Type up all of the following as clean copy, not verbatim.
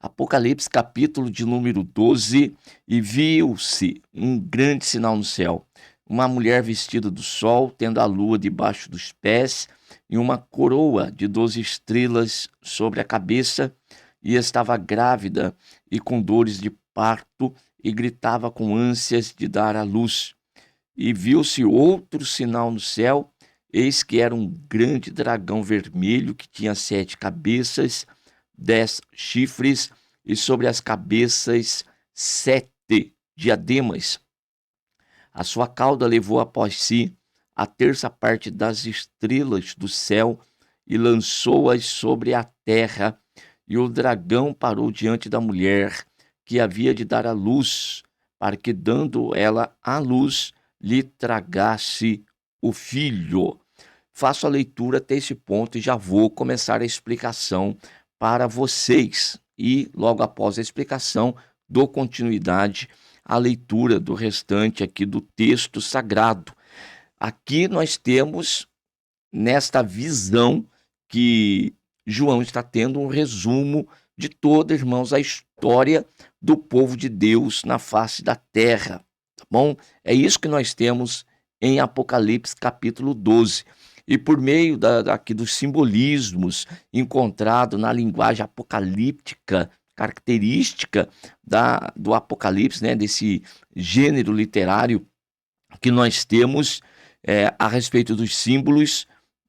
Apocalipse, capítulo de número 12, e viu-se um grande sinal no céu, uma mulher vestida do sol, tendo a lua debaixo dos pés, e uma coroa de 12 estrelas sobre a cabeça, e estava grávida e com dores de parto, e gritava com ânsias de dar à luz. E viu-se outro sinal no céu, eis que era um grande dragão vermelho que tinha 7 cabeças, 10 chifres, e sobre as cabeças 7 diademas. A sua cauda levou após si a terça parte das estrelas do céu e lançou-as sobre a terra. E o dragão parou diante da mulher que havia de dar à luz, para que, dando ela à luz, lhe tragasse o filho. Faço a leitura até esse ponto e já vou começar a explicação para vocês. E logo após a explicação, dou continuidade à leitura do restante aqui do texto sagrado. Aqui nós temos, nesta visão que João está tendo, um resumo de toda, irmãos, a história do povo de Deus na face da terra, tá bom? É isso que nós temos em Apocalipse capítulo 12. E por meio aqui dos simbolismos encontrados na linguagem apocalíptica, característica do Apocalipse, né, desse gênero literário que nós temos a respeito dos símbolos,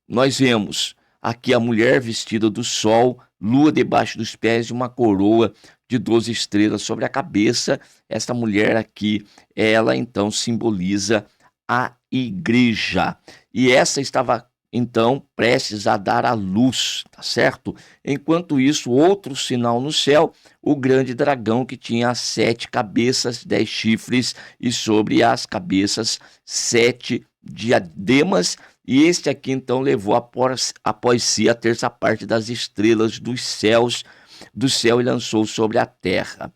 nós vemos aqui a mulher vestida do sol, lua debaixo dos pés e uma coroa de 12 estrelas sobre a cabeça. Esta mulher aqui, ela então simboliza a igreja. E essa estava então prestes a dar à luz, tá certo? Enquanto isso, outro sinal no céu, o grande dragão que tinha 7 cabeças, 10 chifres e sobre as cabeças 7 diademas. E este aqui então levou após si a terça parte das estrelas do céu e lançou sobre a terra.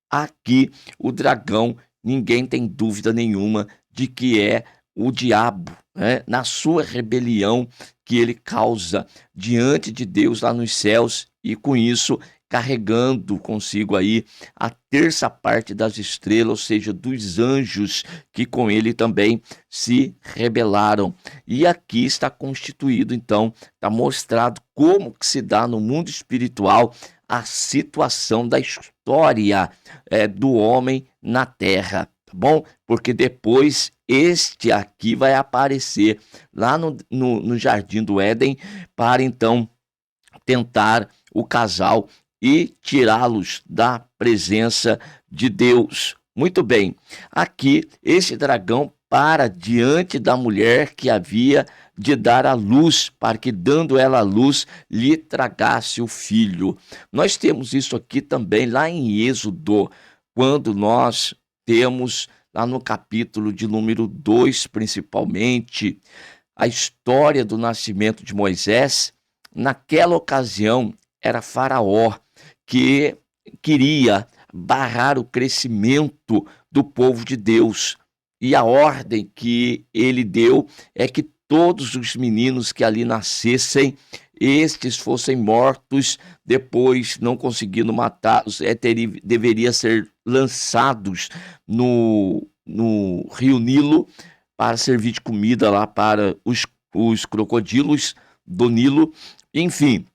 Aqui o dragão, ninguém tem dúvida nenhuma de que é o diabo, né? Na sua rebelião que ele causa diante de Deus lá nos céus, e com isso carregando consigo aí a terça parte das estrelas, ou seja, dos anjos que com ele também se rebelaram. E aqui está constituído, então, está mostrado como que se dá no mundo espiritual a situação da história do homem na terra, tá bom? Porque depois este aqui vai aparecer lá no Jardim do Éden para então tentar o casal e tirá-los da presença de Deus. Muito bem, aqui esse dragão para diante da mulher que havia de dar à luz, para que, dando ela à luz, lhe tragasse o filho. Nós temos isso aqui também lá em Êxodo, quando nós temos lá no capítulo de número 2, principalmente, a história do nascimento de Moisés. Naquela ocasião, era Faraó que queria barrar o crescimento do povo de Deus. E a ordem que ele deu é que todos os meninos que ali nascessem, estes fossem mortos, depois, não conseguindo matá-los, deveria ser lançados no rio Nilo para servir de comida lá para os crocodilos do Nilo. Enfim,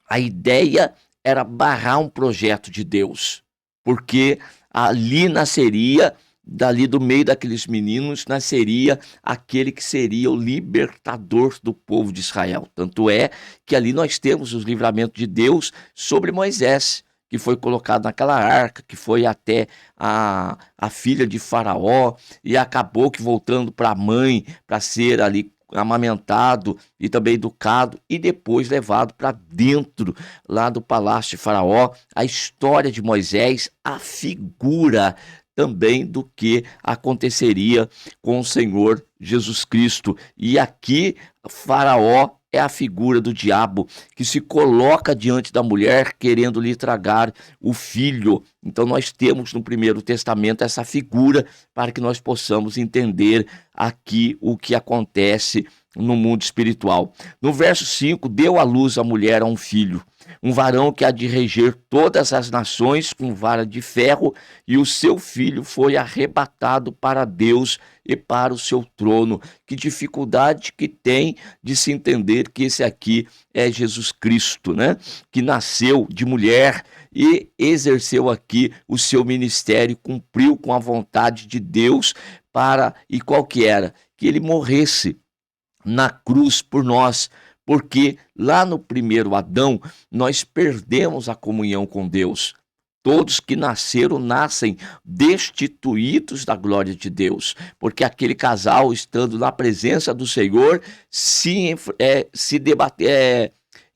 a ideia era barrar um projeto de Deus, porque ali nasceria, dali do meio daqueles meninos, nasceria aquele que seria o libertador do povo de Israel. Tanto é que ali nós temos os livramentos de Deus sobre Moisés, que foi colocado naquela arca, que foi até a filha de Faraó, e acabou que voltando para a mãe, para ser ali amamentado e também educado, e depois levado para dentro lá do palácio de Faraó. A história de Moisés, a figura também do que aconteceria com o Senhor Jesus Cristo. E aqui Faraó é a figura do diabo que se coloca diante da mulher querendo lhe tragar o filho. Então nós temos no Primeiro Testamento essa figura para que nós possamos entender aqui o que acontece no mundo espiritual. No verso 5, deu à luz a mulher a um filho. um varão que há de reger todas as nações com vara de ferro, e o seu filho foi arrebatado para Deus e para o seu trono. Que dificuldade que tem de se entender que esse aqui é Jesus Cristo, né? Que nasceu de mulher e exerceu aqui o seu ministério, cumpriu com a vontade de Deus e qual que era? Que ele morresse na cruz por nós, porque lá no primeiro Adão nós perdemos a comunhão com Deus. Todos que nasceram nascem destituídos da glória de Deus, porque aquele casal, estando na presença do Senhor,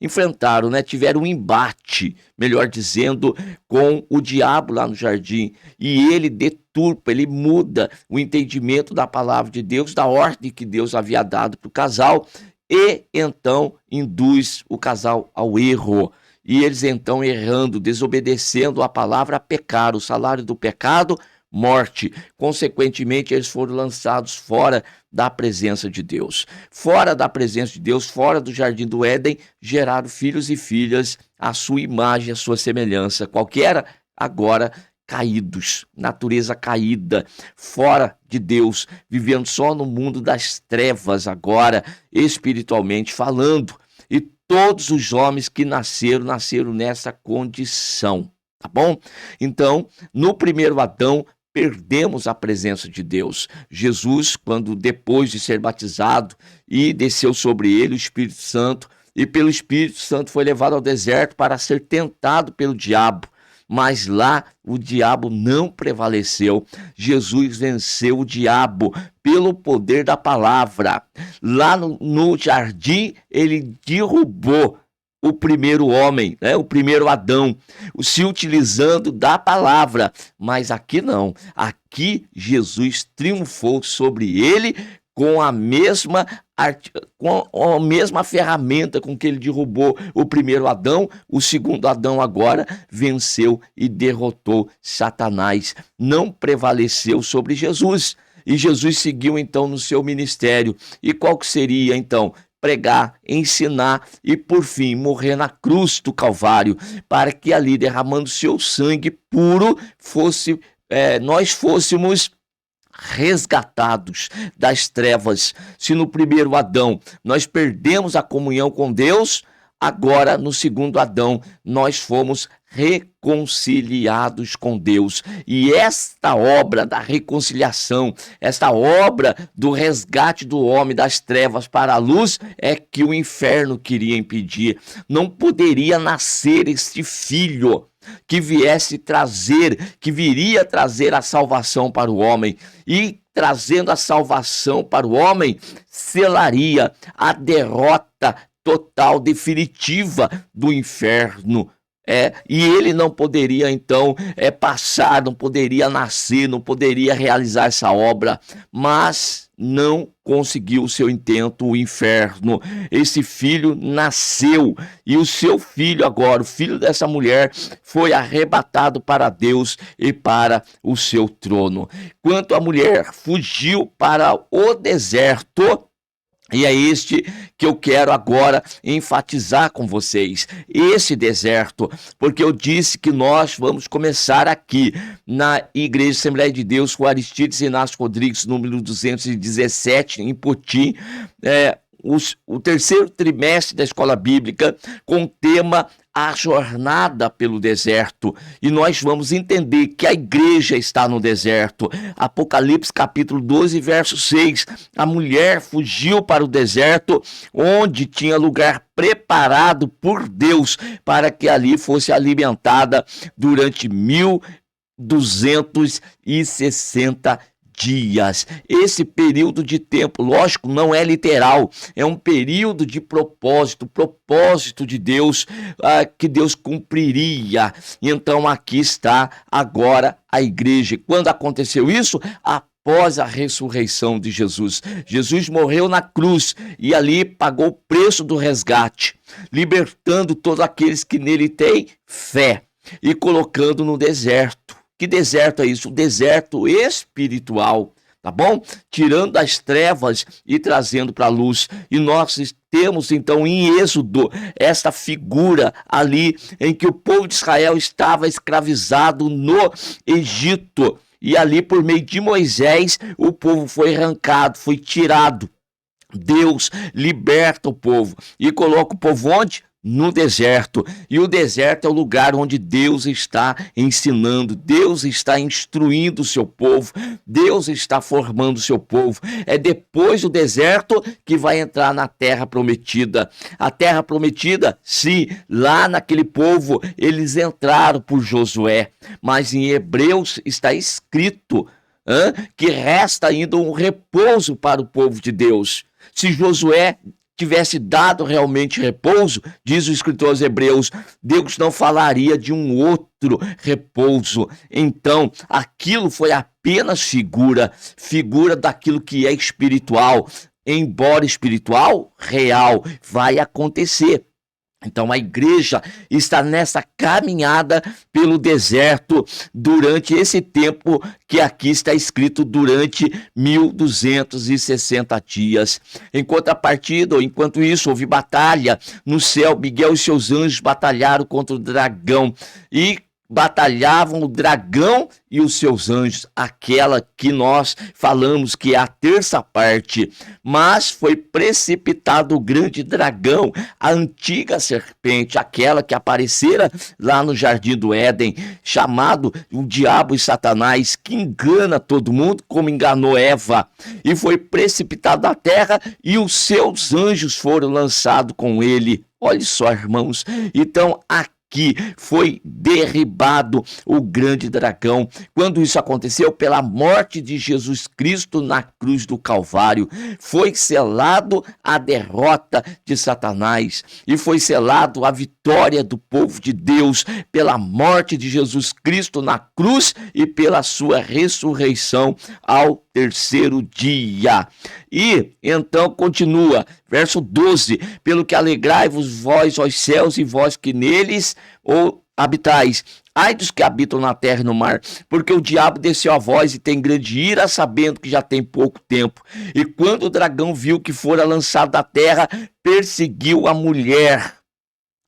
enfrentaram, né? Tiveram um embate, melhor dizendo, com o diabo lá no jardim, e ele deturpa, ele muda o entendimento da palavra de Deus, da ordem que Deus havia dado para o casal, e então induz o casal ao erro. E eles então, errando, desobedecendo a palavra, pecaram. O salário do pecado, morte. Consequentemente, eles foram lançados fora da presença de Deus. Fora da presença de Deus, fora do jardim do Éden, geraram filhos e filhas à sua imagem, à sua semelhança. Qualquer agora caídos, natureza caída, fora de Deus, vivendo só no mundo das trevas agora, espiritualmente falando. E todos os homens que nasceram nessa condição, tá bom? Então, no primeiro Adão, perdemos a presença de Deus. Jesus, quando depois de ser batizado e desceu sobre ele o Espírito Santo, e pelo Espírito Santo foi levado ao deserto para ser tentado pelo diabo. Mas lá o diabo não prevaleceu. Jesus venceu o diabo pelo poder da palavra. Lá no jardim, ele derrubou o primeiro homem, né? O primeiro Adão, se utilizando da palavra. Mas aqui não. Aqui Jesus triunfou sobre ele com a mesma ferramenta com que ele derrubou o primeiro Adão. O segundo Adão agora venceu e derrotou Satanás, não prevaleceu sobre Jesus. E Jesus seguiu então no seu ministério. E qual que seria então? Pregar, ensinar e por fim morrer na cruz do Calvário, para que ali, derramando seu sangue puro, nós fôssemos resgatados das trevas. Se no primeiro Adão nós perdemos a comunhão com Deus, agora no segundo Adão nós fomos reconciliados com Deus. E esta obra da reconciliação, esta obra do resgate do homem das trevas para a luz, é que o inferno queria impedir. Não poderia nascer este filho que viria trazer a salvação para o homem, e trazendo a salvação para o homem, selaria a derrota total, definitiva do inferno. E ele não poderia então passar, não poderia nascer, não poderia realizar essa obra, mas não conseguiu o seu intento, o inferno. Esse filho nasceu, e o seu filho agora, o filho dessa mulher, foi arrebatado para Deus e para o seu trono. Quanto a mulher fugiu para o deserto, e é este que eu quero agora enfatizar com vocês, esse deserto, porque eu disse que nós vamos começar aqui na Igreja Assembleia de Deus com Aristides Inácio Rodrigues, número 217, em Potim, o terceiro trimestre da Escola Bíblica, com o tema A Jornada pelo Deserto. E nós vamos entender que a igreja está no deserto. Apocalipse capítulo 12, verso 6. A mulher fugiu para o deserto, onde tinha lugar preparado por Deus para que ali fosse alimentada durante 1260 dias. Esse período de tempo, lógico, não é literal, é um período de propósito de Deus, que Deus cumpriria. Então aqui está agora a igreja. Quando aconteceu isso? Após a ressurreição de Jesus. Jesus morreu na cruz e ali pagou o preço do resgate, libertando todos aqueles que nele têm fé e colocando no deserto. Que deserto é isso? O deserto espiritual. tá bom? Tirando das trevas e trazendo para a luz. E nós temos então em Êxodo esta figura ali em que o povo de Israel estava escravizado no Egito. E ali, por meio de Moisés, o povo foi arrancado, foi tirado. Deus liberta o povo e coloca o povo onde? No deserto. E o deserto é o lugar onde Deus está ensinando, Deus está instruindo o seu povo, Deus está formando o seu povo. É depois do deserto que vai entrar na terra prometida. A terra prometida, sim, lá naquele povo eles entraram por Josué, mas em Hebreus está escrito que resta ainda um repouso para o povo de Deus. Se Josué tivesse dado realmente repouso, diz o escritor aos Hebreus, Deus não falaria de um outro repouso. Então, aquilo foi apenas figura daquilo que é espiritual. Embora espiritual, real, vai acontecer. Então a igreja está nessa caminhada pelo deserto durante esse tempo que aqui está escrito, durante 1260 dias. Em contrapartida, enquanto isso, houve batalha no céu. Miguel e seus anjos batalharam contra o dragão e batalhavam o dragão e os seus anjos, aquela que nós falamos que é a terça parte. Mas foi precipitado o grande dragão, a antiga serpente, aquela que aparecera lá no jardim do Éden, chamado o diabo e Satanás, que engana todo mundo como enganou Eva, e foi precipitado da terra e os seus anjos foram lançados com ele. Olha só, irmãos, então aqui foi derribado o grande dragão. Quando isso aconteceu, pela morte de Jesus Cristo na cruz do Calvário, foi selado a derrota de Satanás e foi selado a vitória do povo de Deus pela morte de Jesus Cristo na cruz e pela sua ressurreição ao terceiro dia. E então continua, verso 12: pelo que alegrai-vos vós, ó céus, e vós que neles ou habitais. Ai dos que habitam na terra e no mar, porque o diabo desceu a vós e tem grande ira, sabendo que já tem pouco tempo. E quando o dragão viu que fora lançado da terra, perseguiu a mulher,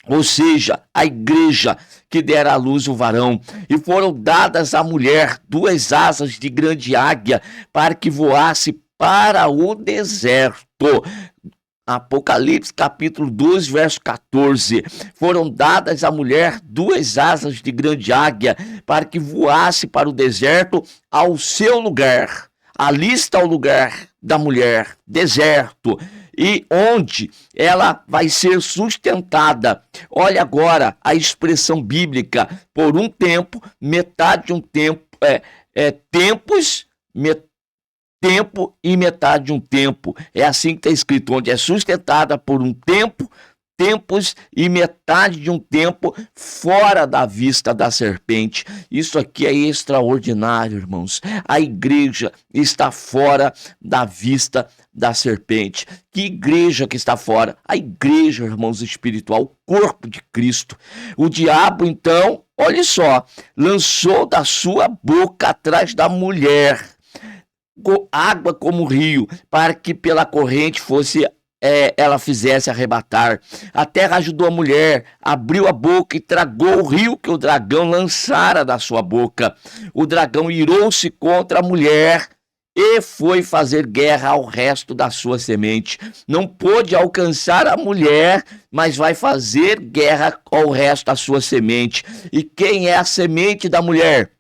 ou seja, a igreja, que dera à luz o varão, e foram dadas à mulher 2 asas de grande águia, para que voasse para o deserto. Apocalipse capítulo 12, verso 14. Foram dadas à mulher 2 asas de grande águia, para que voasse para o deserto, ao seu lugar. Ali está o lugar da mulher, deserto, e onde ela vai ser sustentada. Olha agora a expressão bíblica, por um tempo, metade de um tempo, tempo e metade de um tempo. É assim que está escrito, onde é sustentada por um tempo, tempos e metade de um tempo, fora da vista da serpente. Isso aqui é extraordinário, irmãos. A igreja está fora da vista da serpente. Que igreja que está fora? A igreja, irmãos, espiritual, o corpo de Cristo. O diabo, então, olha só, lançou da sua boca atrás da mulher água como rio, para que pela corrente ela fizesse arrebatar. A terra ajudou a mulher, abriu a boca e tragou o rio que o dragão lançara da sua boca. O dragão irou-se contra a mulher e foi fazer guerra ao resto da sua semente. Não pôde alcançar a mulher, mas vai fazer guerra ao resto da sua semente. E quem é a semente da mulher?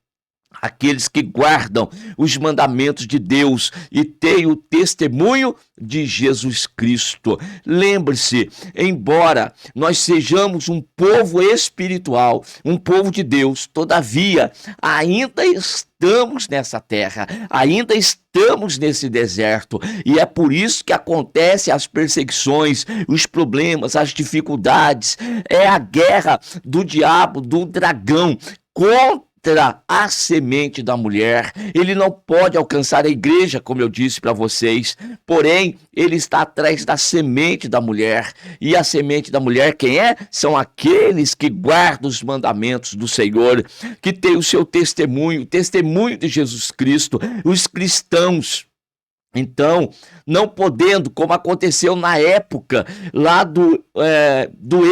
Aqueles que guardam os mandamentos de Deus e têm o testemunho de Jesus Cristo. Lembre-se, embora nós sejamos um povo espiritual, um povo de Deus, todavia ainda estamos nessa terra, ainda estamos nesse deserto, e é por isso que acontecem as perseguições, os problemas, as dificuldades. É a guerra do diabo, do dragão, contra contra a semente da mulher. Ele não pode alcançar a igreja, como eu disse para vocês, porém, ele está atrás da semente da mulher. E a semente da mulher, quem é? São aqueles que guardam os mandamentos do Senhor, que têm o seu testemunho, o testemunho de Jesus Cristo, os cristãos. Então, não podendo, como aconteceu na época lá do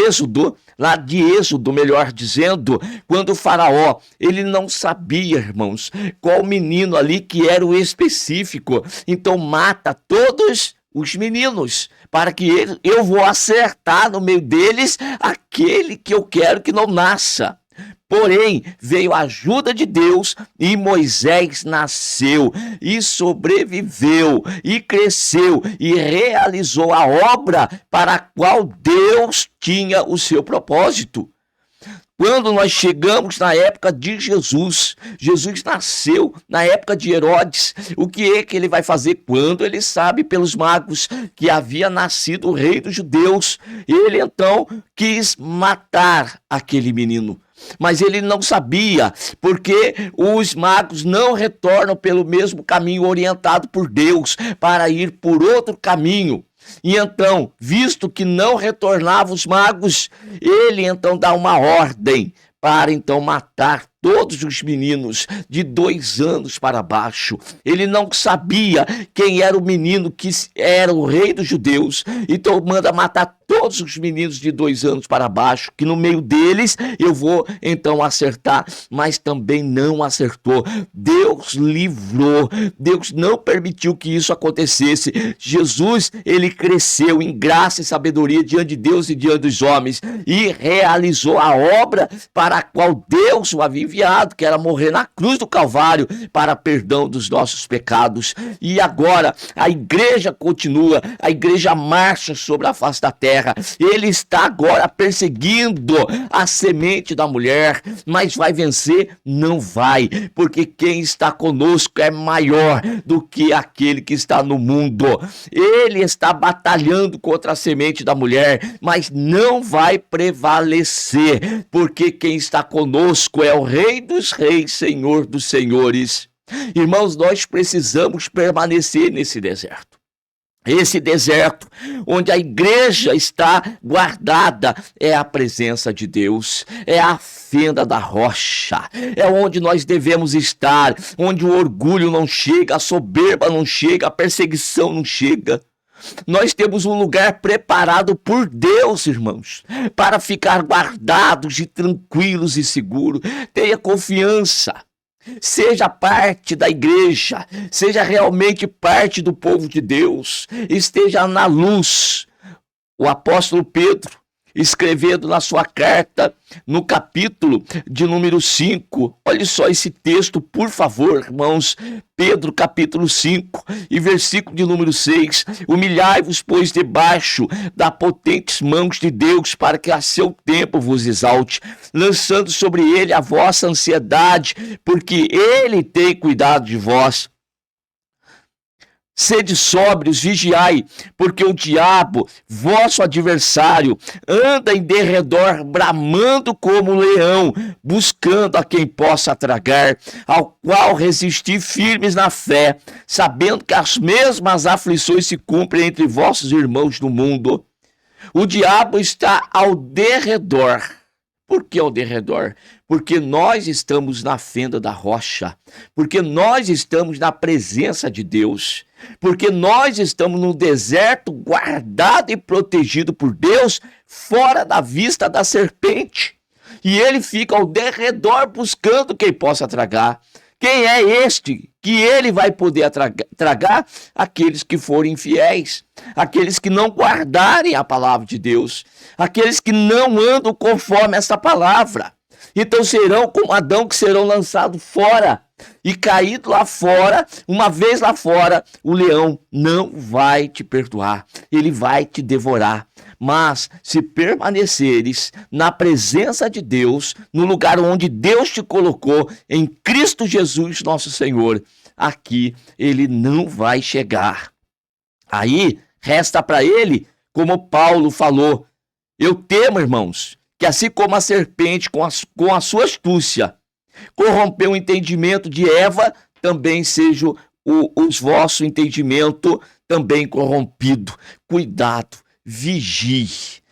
Êxodo, lá de Êxodo, melhor dizendo, quando o faraó, ele não sabia, irmãos, qual menino ali que era o específico. Então, mata todos os meninos, para que eu vou acertar no meio deles aquele que eu quero que não nasça. Porém, veio a ajuda de Deus e Moisés nasceu e sobreviveu e cresceu e realizou a obra para a qual Deus tinha o seu propósito. Quando nós chegamos na época de Jesus, Jesus nasceu na época de Herodes. O que é que ele vai fazer quando ele sabe pelos magos que havia nascido o rei dos judeus? Ele então quis matar aquele menino. Mas ele não sabia, porque os magos não retornam pelo mesmo caminho orientado por Deus para ir por outro caminho. E então, visto que não retornavam os magos, ele então dá uma ordem para então matar todos os meninos de 2 anos para baixo. Ele não sabia quem era o menino que era o rei dos judeus, então manda matar todos os meninos de 2 anos para baixo, que no meio deles eu vou então acertar, mas também não acertou. Deus livrou, Deus não permitiu que isso acontecesse. Jesus, ele cresceu em graça e sabedoria diante de Deus e diante dos homens, e realizou a obra para a qual Deus o havia enviado, que era morrer na cruz do Calvário para perdão dos nossos pecados. E agora a igreja continua, a igreja marcha sobre a face da terra. Ele está agora perseguindo a semente da mulher, mas vai vencer? Não vai, porque quem está conosco é maior do que aquele que está no mundo. Ele está batalhando contra a semente da mulher, mas não vai prevalecer, porque quem está conosco é o Rei dos Reis, Senhor dos Senhores. Irmãos, nós precisamos permanecer nesse deserto. Esse deserto onde a igreja está guardada é a presença de Deus, é a fenda da rocha, é onde nós devemos estar, onde o orgulho não chega, a soberba não chega, a perseguição não chega. Nós temos um lugar preparado por Deus, irmãos, para ficar guardados e tranquilos e seguros. Tenha confiança. Seja parte da igreja, seja realmente parte do povo de Deus, esteja na luz. O apóstolo Pedro, escrevendo na sua carta, no capítulo de número 5, olhe só esse texto, por favor, irmãos. Pedro, capítulo 5 e versículo de número 6, humilhai-vos, pois, debaixo das potentes mãos de Deus, para que a seu tempo vos exalte, lançando sobre ele a vossa ansiedade, porque ele tem cuidado de vós. Sede sóbrios, vigiai, porque o diabo, vosso adversário, anda em derredor, bramando como leão, buscando a quem possa tragar, ao qual resisti firmes na fé, sabendo que as mesmas aflições se cumprem entre vossos irmãos no mundo. O diabo está ao derredor. Por que ao derredor? Porque nós estamos na fenda da rocha, porque nós estamos na presença de Deus, porque nós estamos no deserto guardado e protegido por Deus, fora da vista da serpente. E ele fica ao derredor buscando quem possa tragar. Quem é este que ele vai poder tragar? Aqueles que forem infiéis, aqueles que não guardarem a palavra de Deus, aqueles que não andam conforme essa palavra. Então serão como Adão, que serão lançados fora. E caído lá fora, uma vez lá fora, o leão não vai te perdoar, ele vai te devorar. Mas se permaneceres na presença de Deus, no lugar onde Deus te colocou, em Cristo Jesus nosso Senhor, aqui ele não vai chegar. Aí resta para ele, como Paulo falou, eu temo, irmãos, que assim como a serpente com a sua astúcia, Corrompeu o entendimento de Eva, também seja os vosso entendimento também corrompido. Cuidado, vigie,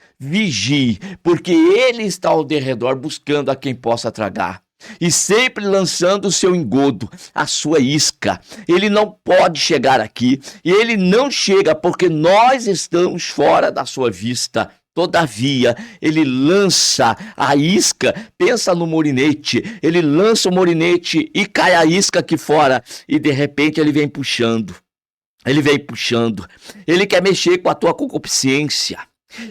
porque ele está ao derredor buscando a quem possa tragar. E sempre lançando o seu engodo, a sua isca. Ele não pode chegar aqui, e ele não chega porque nós estamos fora da sua vista. Todavia, ele lança a isca, pensa no morinete, ele lança o morinete e cai a isca aqui fora, e de repente ele vem puxando, ele quer mexer com a tua concupiscência,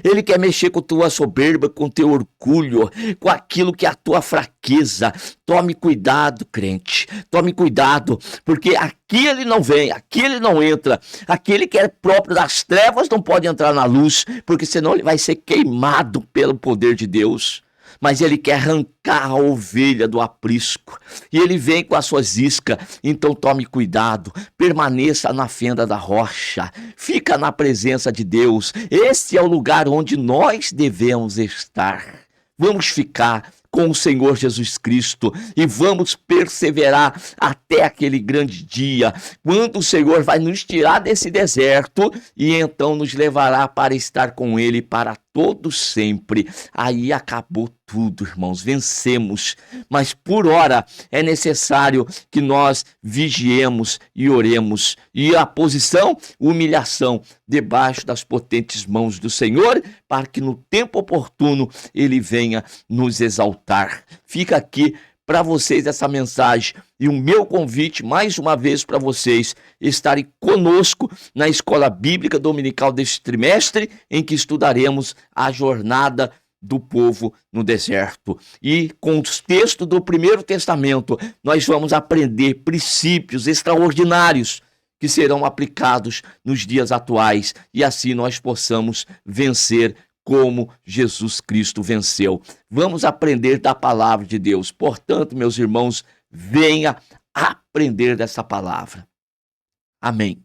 ele quer mexer com a tua soberba, com o teu orgulho, com aquilo que é a tua fraqueza. Tome cuidado, crente, tome cuidado, porque aqui ele não vem, aqui ele não entra, aquele que é próprio das trevas não pode entrar na luz, porque senão ele vai ser queimado pelo poder de Deus. Mas ele quer arrancar a ovelha do aprisco, e ele vem com as suas iscas. Então tome cuidado, permaneça na fenda da rocha, fica na presença de Deus. Esse é o lugar onde nós devemos estar. Vamos ficar com o Senhor Jesus Cristo e vamos perseverar até aquele grande dia, quando o Senhor vai nos tirar desse deserto e então nos levará para estar com Ele para todo sempre. Aí acabou tudo, irmãos, vencemos. Mas por hora é necessário que nós vigiemos e oremos. E a posição, humilhação, debaixo das potentes mãos do Senhor, para que no tempo oportuno Ele venha nos exaltar. Fica aqui para vocês essa mensagem e o meu convite mais uma vez para vocês estarem conosco na escola bíblica dominical deste trimestre, em que estudaremos a jornada do povo no deserto. E com os textos do Primeiro Testamento, nós vamos aprender princípios extraordinários que serão aplicados nos dias atuais, e assim nós possamos vencer como Jesus Cristo venceu. Vamos aprender da palavra de Deus. Portanto, meus irmãos, venha aprender dessa palavra. Amém.